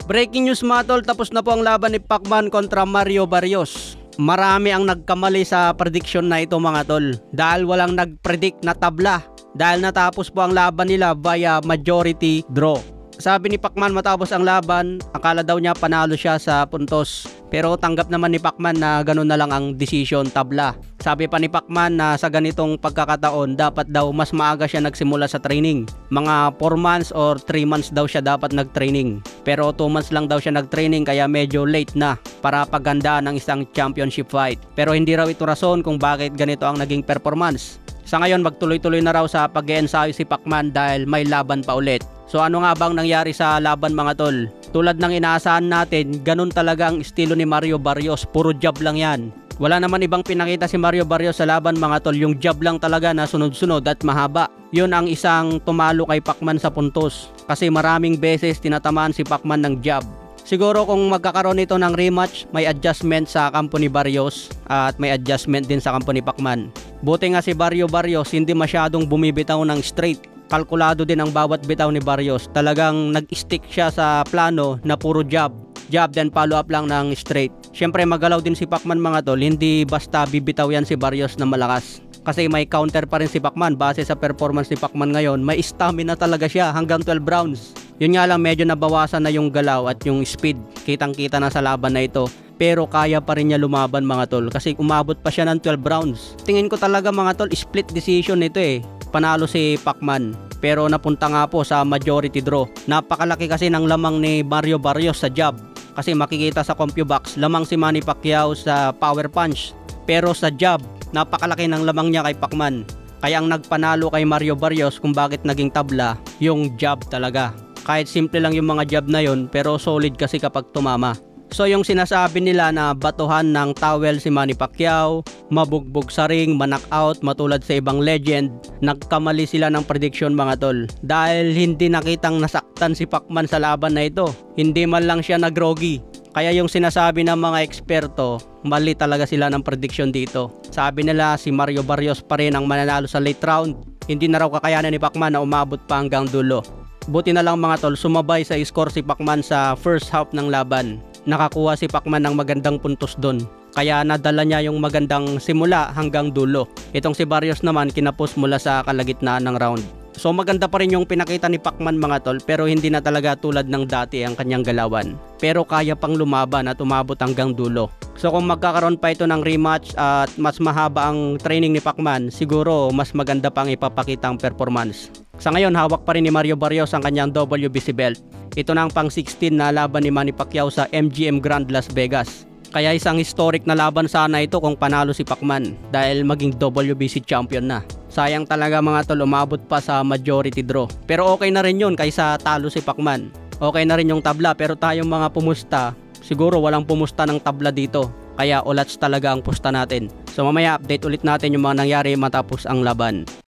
Breaking news mga tol, tapos na po ang laban ni Pacman kontra Mario Barrios. Marami ang nagkamali sa prediction na ito mga tol dahil walang nagpredict na tabla dahil natapos po ang laban nila via majority draw. Sabi ni Pacman matapos ang laban, akala daw niya panalo siya sa puntos. Pero tanggap naman ni Pacman na ganun na lang ang decision tabla. Sabi pa ni Pacman na sa ganitong pagkakataon dapat daw mas maaga siya nagsimula sa training. Mga 4 months or 3 months daw siya dapat nagtraining. Pero 2 months lang daw siya nagtraining kaya medyo late na para paghandaan ng isang championship fight. Pero hindi raw ito rason kung bakit ganito ang naging performance. Sa ngayon magtuloy-tuloy na raw sa pag-e-ensayo si Pacman dahil may laban pa ulit. So ano nga bang nangyari sa laban mga tol? Tulad ng inaasahan natin, ganun talaga ang estilo ni Mario Barrios, puro jab lang yan. Wala naman ibang pinakita si Mario Barrios sa laban mga tol, yung jab lang talaga na sunod-sunod at mahaba. Yun ang isang tumalo kay Pacman sa puntos kasi maraming beses tinatamaan si Pacman ng jab. Siguro kung magkakaroon ito ng rematch, may adjustment sa kampo ni Barrios at may adjustment din sa kampo ni Pacman. Buti nga si Mario Barrios hindi masyadong bumibitaw ng straight. Kalkulado din ang bawat bitaw ni Barrios. Talagang nag-stick siya sa plano na puro jab. Jab then follow up lang ng straight. Siyempre magalaw din si Pacman mga tol. Hindi basta bibitaw yan si Barrios na malakas. Kasi may counter pa rin si Pacman. Base sa performance ni Pacman ngayon, may stamina talaga siya hanggang 12 rounds. Yun nga lang medyo nabawasan na yung galaw at yung speed. Kitang kita na sa laban na ito. Pero kaya pa rin niya lumaban mga tol. Kasi umabot pa siya ng 12 rounds. Tingin ko talaga mga tol, split decision ito eh. Panalo si Pacman pero napunta nga po sa majority draw. Napakalaki kasi ng lamang ni Mario Barrios sa jab kasi makikita sa CompuBox lamang si Manny Pacquiao sa power punch pero sa jab napakalaki ng lamang niya kay Pacman. Kaya ang nagpanalo kay Mario Barrios kung bakit naging tabla yung jab talaga. Kahit simple lang yung mga jab na yon pero solid kasi kapag tumama. So yung sinasabi nila na batuhan ng towel si Manny Pacquiao, mabugbog sa ring, ma-knockout matulad sa ibang legend, nagkamali sila ng prediction mga tol. Dahil hindi nakitang nasaktan si Pacman sa laban na ito. Hindi man lang siya nagrogi. Kaya yung sinasabi ng mga eksperto, mali talaga sila ng prediction dito. Sabi nila si Mario Barrios pa rin ang mananalo sa late round. Hindi na raw kakayanan ni Pacman na umabot pa hanggang dulo. Buti na lang mga tol, sumabay sa score si Pacman sa first half ng laban. Nakakuha si Pacman ng magandang puntos doon. Kaya nadala niya yung magandang simula hanggang dulo. Itong si Barrios naman kinapos mula sa kalagitnaan ng round. So maganda pa rin yung pinakita ni Pacman mga tol pero hindi na talaga tulad ng dati ang kanyang galawan. Pero kaya pang lumaban at umabot hanggang dulo. So kung magkakaroon pa ito ng rematch at mas mahaba ang training ni Pacman, siguro mas maganda pang ipapakita ang performance. Sa ngayon hawak pa rin ni Mario Barrios ang kanyang WBC belt. Ito na ang pang 16 na laban ni Manny Pacquiao sa MGM Grand Las Vegas. Kaya isang historic na laban sana ito kung panalo si Pacman dahil maging WBC champion na. Sayang talaga mga tol umabot pa sa majority draw. Pero okay na rin yun kaysa talo si Pacman. Okay na rin yung tabla pero tayong mga pumusta, siguro walang pumusta ng tabla dito. Kaya ulats talaga ang pusta natin. So mamaya update ulit natin yung mga nangyari matapos ang laban.